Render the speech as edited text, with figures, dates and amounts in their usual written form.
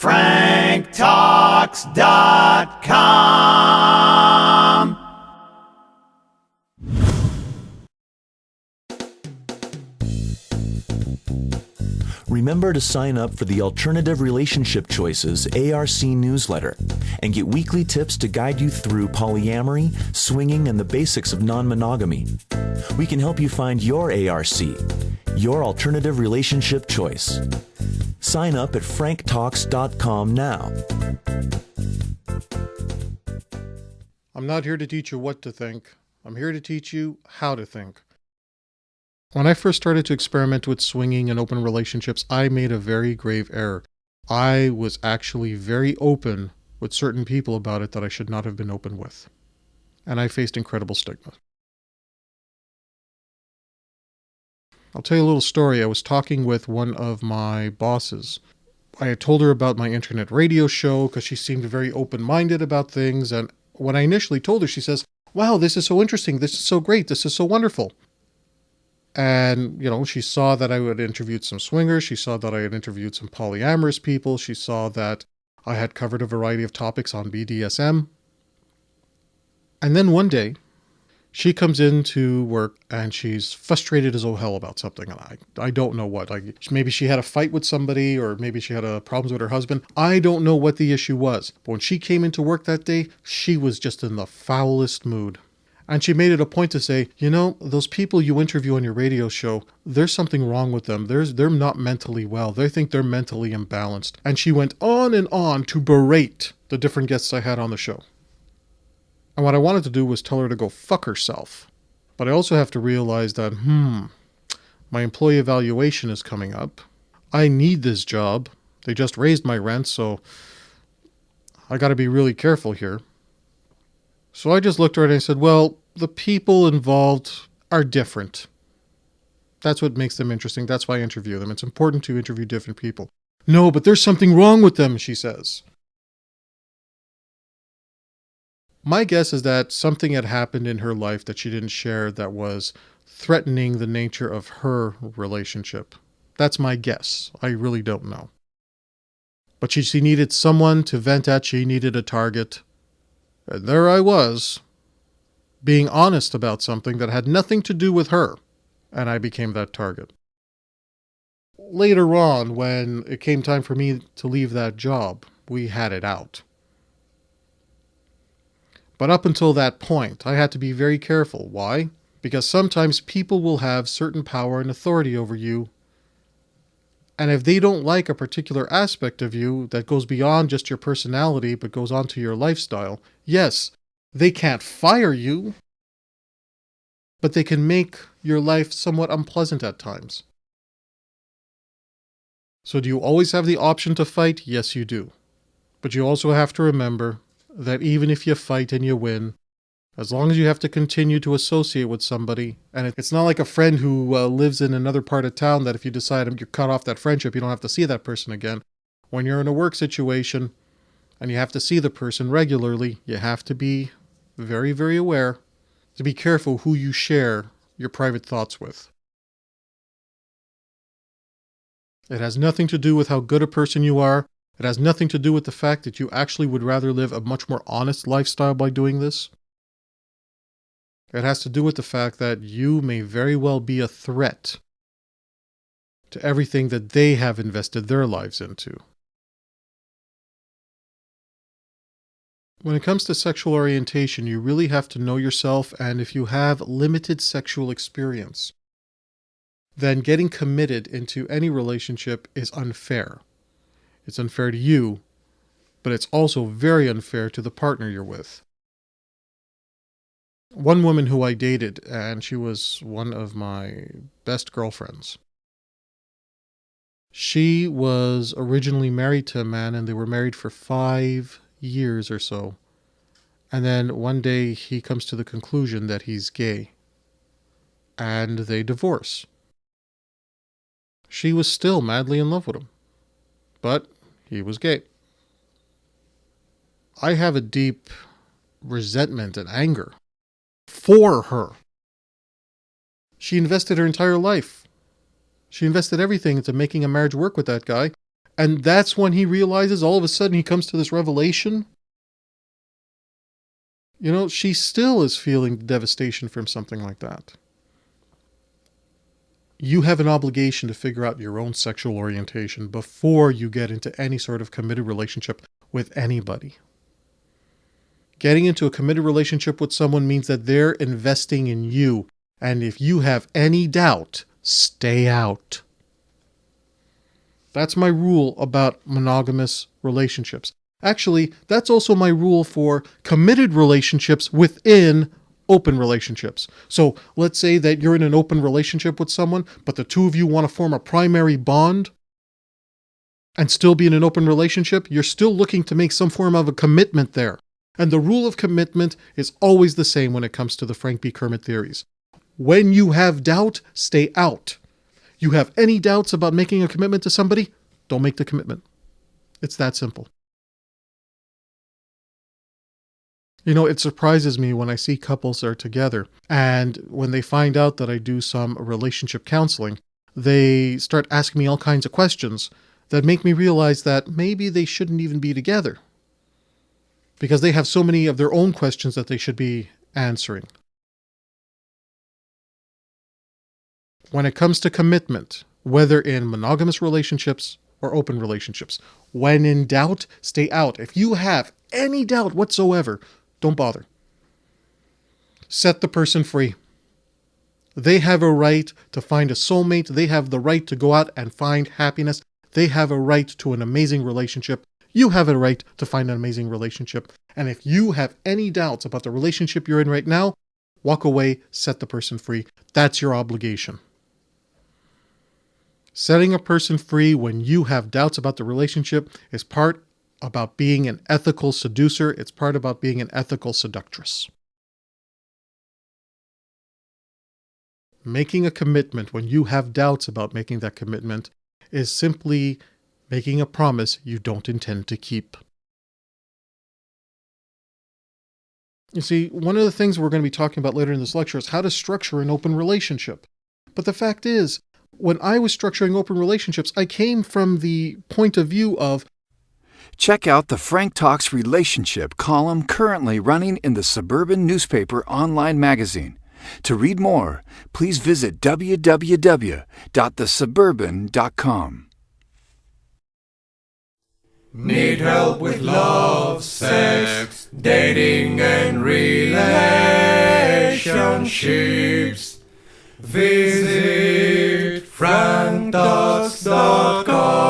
franktalks.com. Remember to sign up for the Alternative Relationship Choices ARC newsletter and get weekly tips to guide you through polyamory, swinging, and the basics of non-monogamy. We can help you find your ARC, your alternative relationship choice. Sign up at franktalks.com now. I'm not here to teach you what to think. I'm here to teach you how to think. When I first started to experiment with swinging and open relationships, I made a very grave error. I was actually very open with certain people about it that I should not have been open with. And I faced incredible stigma. I'll tell you a little story. I was talking with one of my bosses. I had told her about my internet radio show because she seemed very open-minded about things. And when I initially told her, she says, "Wow, this is so interesting. This is so great. This is so wonderful." And, she saw that I had interviewed some swingers. She saw that I had interviewed some polyamorous people. She saw that I had covered a variety of topics on BDSM. And then one day, she comes into work and she's frustrated as all hell about something. And I don't know what. Maybe she had a fight with somebody, or maybe she had problems with her husband. I don't know what the issue was. But when she came into work that day, she was just in the foulest mood. And she made it a point to say, those people you interview on your radio show, there's something wrong with them. They're not mentally well. They think they're mentally imbalanced. And she went on and on to berate the different guests I had on the show. And what I wanted to do was tell her to go fuck herself. But I also have to realize that, my employee evaluation is coming up. I need this job. They just raised my rent, so I got to be really careful here. So I just looked at her and I said, well, the people involved are different. That's what makes them interesting. That's why I interview them. It's important to interview different people. No, but there's something wrong with them, she says. My guess is that something had happened in her life that she didn't share that was threatening the nature of her relationship. That's my guess. I really don't know. But she needed someone to vent at. She needed a target. And there I was, being honest about something that had nothing to do with her, and I became that target. Later on, when it came time for me to leave that job, we had it out. But up until that point, I had to be very careful. Why? Because sometimes people will have certain power and authority over you, and if they don't like a particular aspect of you that goes beyond just your personality but goes on to your lifestyle, yes, they can't fire you, but they can make your life somewhat unpleasant at times. So do you always have the option to fight? Yes, you do. But you also have to remember that even if you fight and you win, as long as you have to continue to associate with somebody, and it's not like a friend who lives in another part of town that if you decide you cut off that friendship, you don't have to see that person again. When you're in a work situation and you have to see the person regularly, you have to be very, very aware to be careful who you share your private thoughts with. It has nothing to do with how good a person you are. It has nothing to do with the fact that you actually would rather live a much more honest lifestyle by doing this. It has to do with the fact that you may very well be a threat to everything that they have invested their lives into. When it comes to sexual orientation, you really have to know yourself, and if you have limited sexual experience, then getting committed into any relationship is unfair. It's unfair to you, but it's also very unfair to the partner you're with. One woman who I dated, and she was one of my best girlfriends. She was originally married to a man, and they were married for 5 years or so. And then one day he comes to the conclusion that he's gay. And they divorce. She was still madly in love with him. But he was gay. I have a deep resentment and anger for her. She invested her entire life. She invested everything into making a marriage work with that guy. And that's when he realizes, all of a sudden he comes to this revelation. She still is feeling devastation from something like that. You have an obligation to figure out your own sexual orientation before you get into any sort of committed relationship with anybody. Getting into a committed relationship with someone means that they're investing in you. And if you have any doubt, stay out. That's my rule about monogamous relationships. Actually, that's also my rule for committed relationships within open relationships. So let's say that you're in an open relationship with someone, but the two of you want to form a primary bond and still be in an open relationship. You're still looking to make some form of a commitment there. And the rule of commitment is always the same when it comes to the Frank B. Kermit theories. When you have doubt, stay out. You have any doubts about making a commitment to somebody, don't make the commitment. It's that simple. It surprises me when I see couples that are together, and when they find out that I do some relationship counseling, they start asking me all kinds of questions that make me realize that maybe they shouldn't even be together, because they have so many of their own questions that they should be answering. When it comes to commitment, whether in monogamous relationships or open relationships, when in doubt, stay out. If you have any doubt whatsoever, don't bother. Set the person free. They have a right to find a soulmate. They have the right to go out and find happiness. They have a right to an amazing relationship. You have a right to find an amazing relationship. And if you have any doubts about the relationship you're in right now, walk away, set the person free. That's your obligation. Setting a person free when you have doubts about the relationship is part about being an ethical seducer. It's part about being an ethical seductress. Making a commitment when you have doubts about making that commitment is simply making a promise you don't intend to keep. You see, one of the things we're going to be talking about later in this lecture is how to structure an open relationship. But the fact is, when I was structuring open relationships, I came from the point of view of check out the Frank Talks Relationship column currently running in the Suburban Newspaper online magazine. To read more, please visit www.thesuburban.com. Need help with love, sex, dating and relationships? Visit franktalks.com.